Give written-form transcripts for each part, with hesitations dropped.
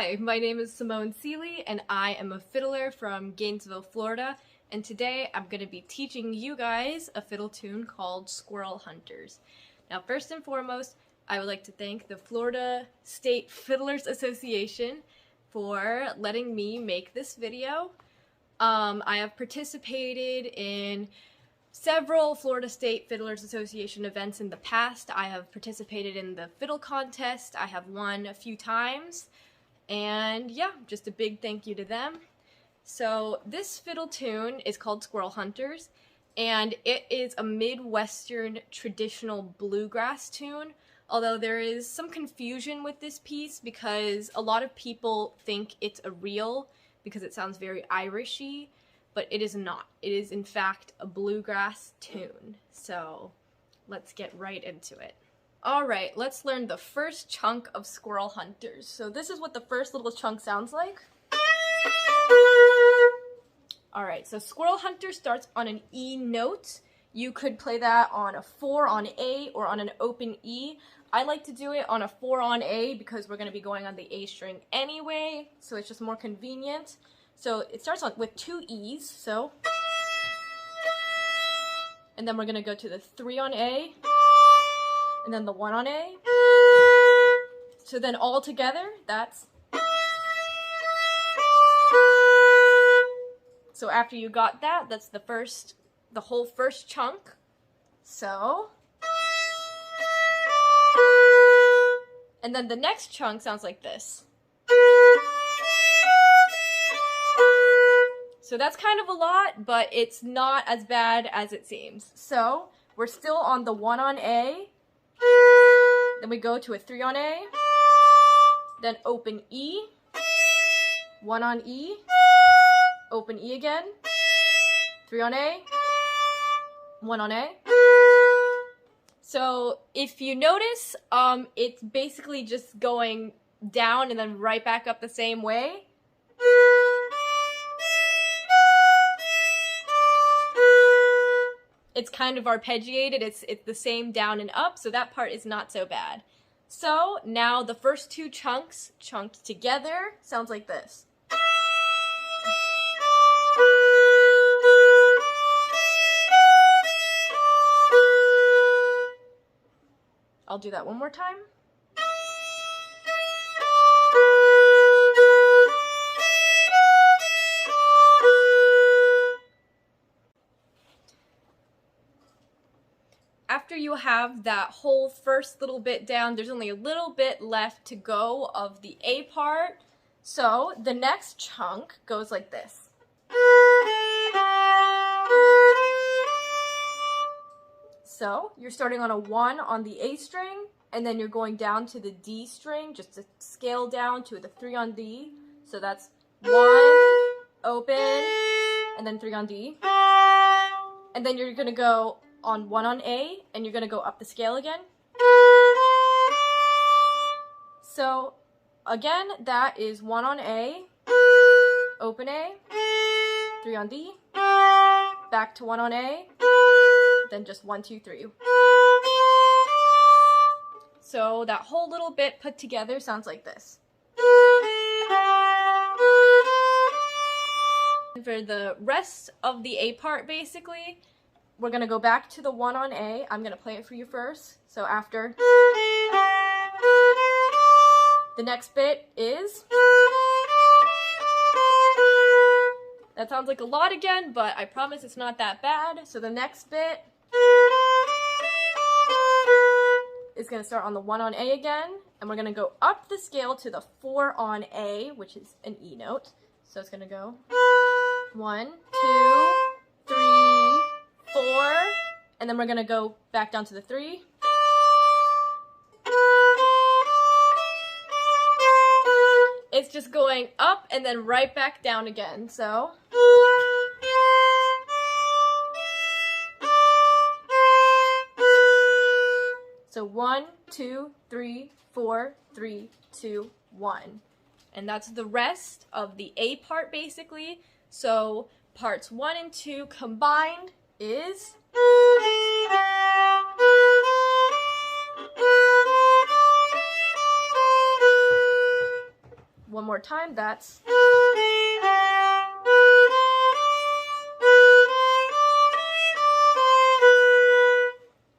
Hi, my name is Simone Seely and I am a fiddler from Gainesville, Florida, and today I'm going to be teaching you guys a fiddle tune called Squirrel Hunters. Now first and foremost, I would like to thank the Florida State Fiddlers Association for letting me make this video. I have participated in several Florida State Fiddlers Association events in the past. I have participated in the fiddle contest. I have won a few times. And yeah, just a big thank you to them. So this fiddle tune is called Squirrel Hunters, and it is a Midwestern traditional bluegrass tune, although there is some confusion with this piece because a lot of people think it's a reel because it sounds very Irishy, but it is not. It is in fact a bluegrass tune. So let's get right into it. Alright, let's learn the first chunk of Squirrel Hunters. So this is what the first little chunk sounds like. Alright, so Squirrel Hunter starts on an E note. You could play that on a 4 on A or on an open E. I like to do it on a 4 on A because we're going to be going on the A string anyway, so it's just more convenient. So it starts with 2 E's, so. And then we're going to go to the 3 on A. And then the 1 on A. So then all together, that's. So after you got that, that's the whole first chunk. So. And then the next chunk sounds like this. So that's kind of a lot, but it's not as bad as it seems. So we're still on the 1 on A. Then we go to a 3 on A, then open E, 1 on E, open E again, 3 on A, 1 on A. So if you notice, it's basically just going down and then right back up the same way. It's kind of arpeggiated, it's the same down and up, so that part is not so bad. So now the first 2 chunks chunked together sounds like this. I'll do that one more time. After you have that whole first little bit down, there's only a little bit left to go of the A part. So the next chunk goes like this. So you're starting on a 1 on the A string, and then you're going down to the D string, just to scale down to the 3 on D. So that's 1, open, and then 3 on D. And then you're gonna go on 1 on A, and you're gonna go up the scale again. So again, that is 1 on A, open A, 3 on D, back to 1 on A, then just 1, 2, 3. So that whole little bit put together sounds like this. And for the rest of the A part, basically, we're going to go back to the 1 on A. I'm going to play it for you first. So after, the next bit is, that sounds like a lot again, but I promise it's not that bad. So the next bit is going to start on the 1 on A again, and we're going to go up the scale to the 4 on A, which is an E note. So it's going to go 1, 2, 3, 4, and then we're going to go back down to the 3. It's just going up and then right back down again, so. So 1, 2, 3, 4, 3, 2, 1. And that's the rest of the A part basically. So parts 1 and 2 combined is. One more time, that's...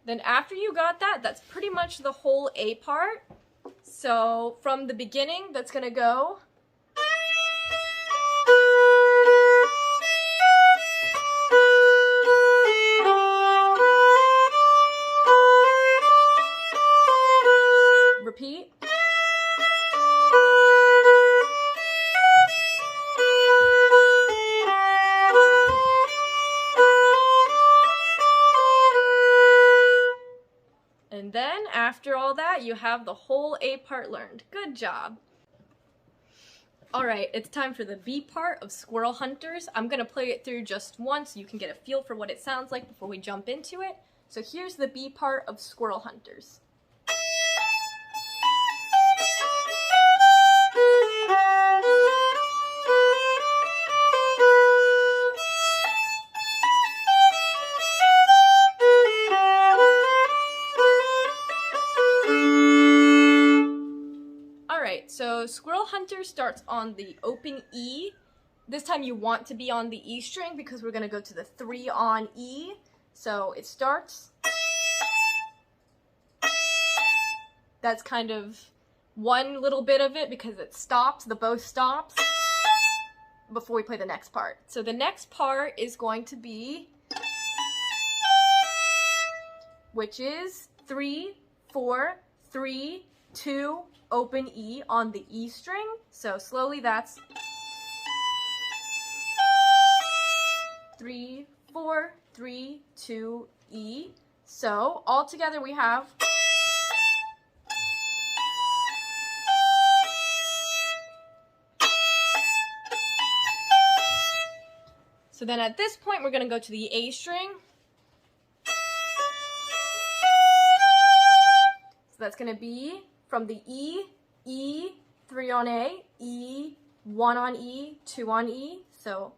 Then after you got that, that's pretty much the whole A part. So from the beginning, that's gonna go... Repeat. And then, after all that, you have the whole A part learned. Good job! Alright, it's time for the B part of Squirrel Hunters. I'm gonna play it through just once so you can get a feel for what it sounds like before we jump into it. So here's the B part of Squirrel Hunters. So Squirrel Hunter starts on the open E. This time you want to be on the E string because we're going to go to the 3 on E. So it starts. That's kind of one little bit of it because it stops, the bow stops before we play the next part. So the next part is going to be, which is 3, 4, 3, 2, open E on the E string. So slowly that's 3, 4, 3, 2, E. So all together we have so then at this point we're going to go to the A string. So that's going to be from the E, E, 3 on A, E, 1 on E, 2 on E, so.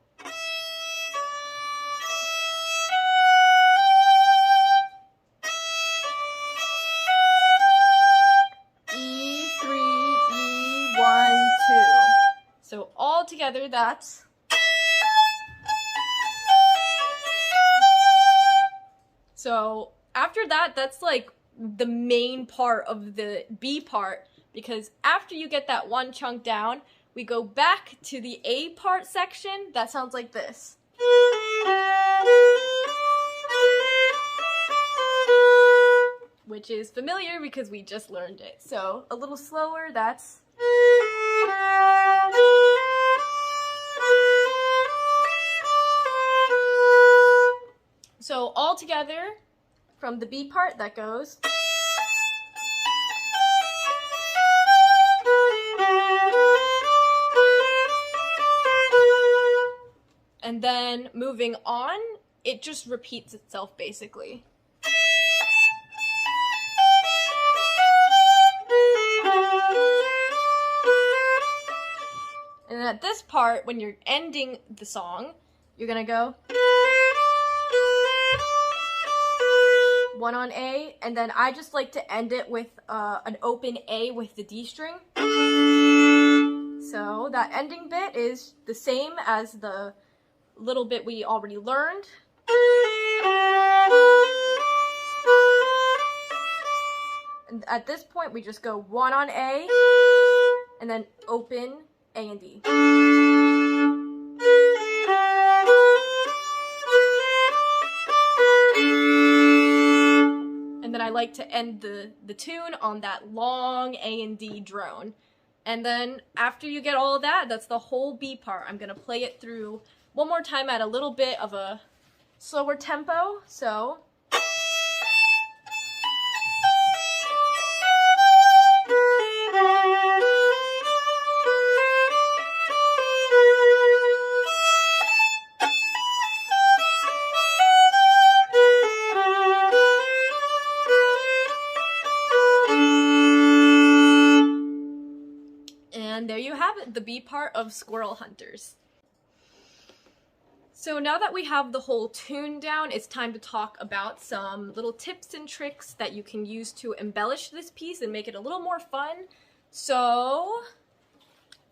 E, 3, E, 1, 2. So all together that's. So after that, that's like the main part of the B part, because after you get that one chunk down, we go back to the A part section that sounds like this. Which is familiar because we just learned it. So a little slower, that's. So all together from the B part that goes. And then moving on, it just repeats itself basically. And at this part, when you're ending the song, you're gonna go 1 on A, and then I just like to end it with an open A with the D string. So that ending bit is the same as the little bit we already learned. And at this point we just go 1 on A and then open A and D. And then I like to end the tune on that long A and D drone. And then after you get all of that, that's the whole B part. I'm gonna play it through one more time at a little bit of a slower tempo, so. And there you have it, the B part of Squirrel Hunters. So now that we have the whole tune down, it's time to talk about some little tips and tricks that you can use to embellish this piece and make it a little more fun. So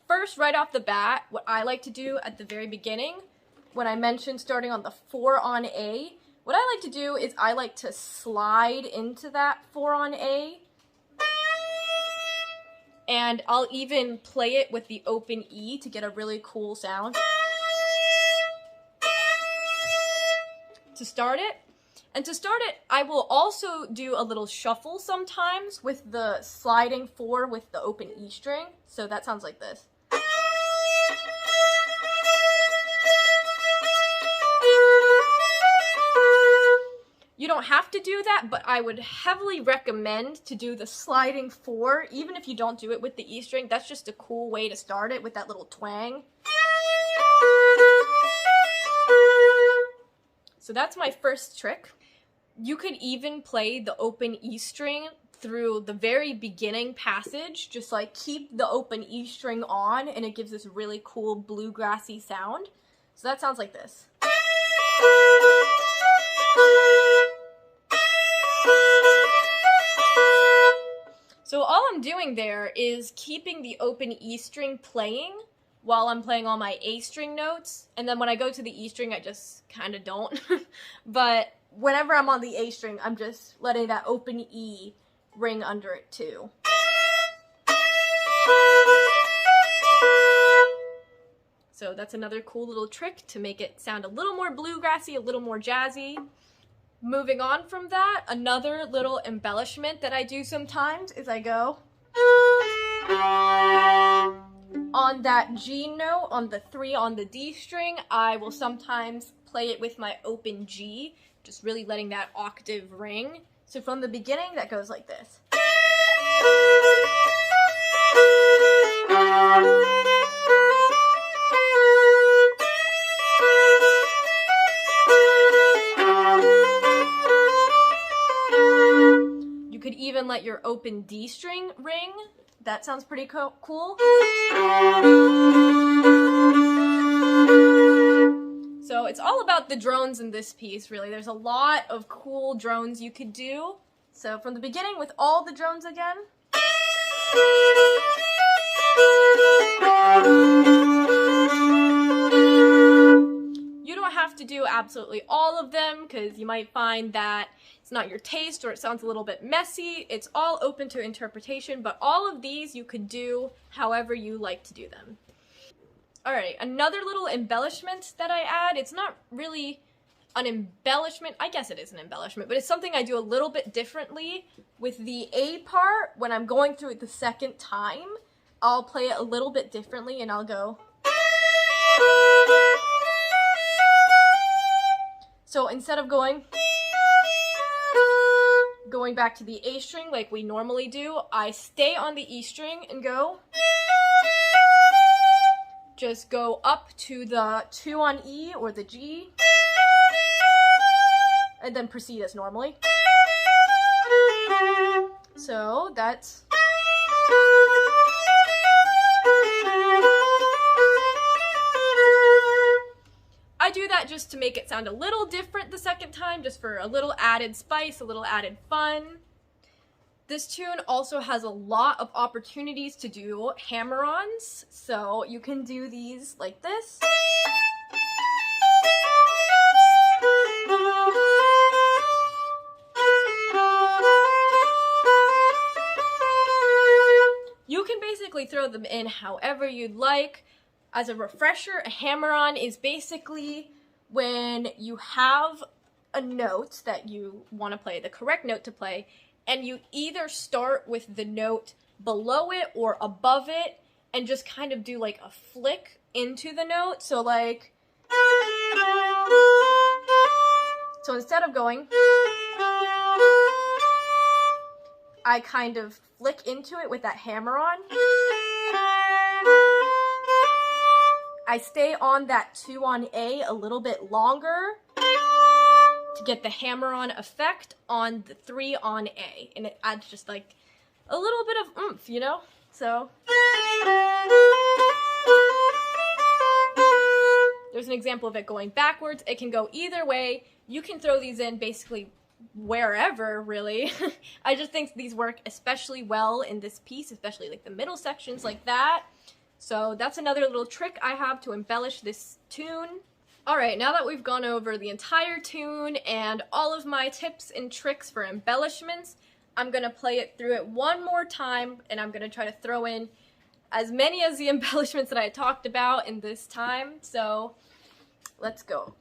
first, right off the bat, what I like to do at the very beginning, when I mentioned starting on the 4 on A, what I like to do is I like to slide into that 4 on A, and I'll even play it with the open E to get a really cool sound to start it. And to start it, I will also do a little shuffle sometimes with the sliding 4 with the open E string. So that sounds like this. You don't have to do that, but I would heavily recommend to do the sliding 4, even if you don't do it with the E string. That's just a cool way to start it with that little twang. So that's my first trick. You could even play the open E string through the very beginning passage, just like keep the open E string on, and it gives this really cool bluegrassy sound. So that sounds like this. So all I'm doing there is keeping the open E string playing while I'm playing all my A string notes, and then when I go to the E string, I just kind of don't. But whenever I'm on the A string, I'm just letting that open E ring under it too. So that's another cool little trick to make it sound a little more bluegrassy, a little more jazzy. Moving on from that, another little embellishment that I do sometimes is I go on that G note, on the 3 on the D string, I will sometimes play it with my open G, just really letting that octave ring. So from the beginning, that goes like this. You could even let your open D string ring. That sounds pretty cool. So it's all about the drones in this piece, really. There's a lot of cool drones you could do. So from the beginning with all the drones again. You don't have to do absolutely all of them because you might find that it's not your taste or it sounds a little bit messy. It's all open to interpretation, but all of these you could do however you like to do them. Alright, another little embellishment that I add, it's not really an embellishment, I guess it is an embellishment, but it's something I do a little bit differently. With the A part, when I'm going through it the second time, I'll play it a little bit differently and I'll go. So instead of going back to the A string like we normally do, I stay on the E string and go. Just go up to the 2 on E or the G, and then proceed as normally. So that's... I do that just to make it sound a little different the second time, just for a little added spice, a little added fun. This tune also has a lot of opportunities to do hammer-ons, so you can do these like this. You can basically throw them in however you'd like. As a refresher, a hammer-on is basically when you have a note that you want to play, the correct note to play, and you either start with the note below it or above it and just kind of do like a flick into the note. So like, so instead of going, I kind of flick into it with that hammer-on. I stay on that 2 on A a little bit longer to get the hammer-on effect on the 3 on A, and it adds just like a little bit of oomph, you know? So there's an example of it going backwards. It can go either way. You can throw these in basically wherever, really. I just think these work especially well in this piece, especially like the middle sections like that. So that's another little trick I have to embellish this tune. Alright, now that we've gone over the entire tune and all of my tips and tricks for embellishments, I'm going to play it through it one more time, and I'm going to try to throw in as many as the embellishments that I talked about in this time. So let's go.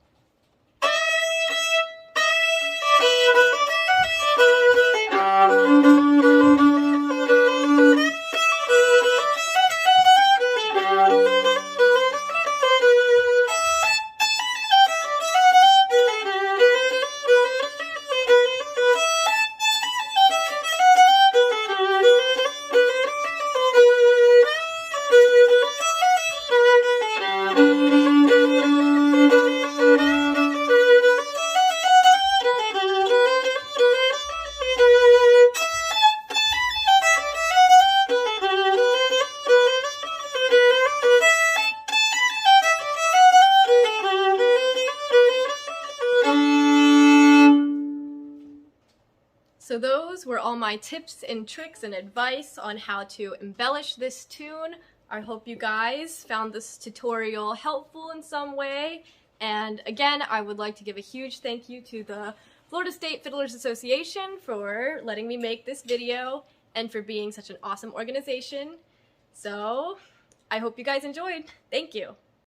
So those were all my tips and tricks and advice on how to embellish this tune. I hope you guys found this tutorial helpful in some way. And again, I would like to give a huge thank you to the Florida State Fiddlers Association for letting me make this video and for being such an awesome organization. So I hope you guys enjoyed. Thank you.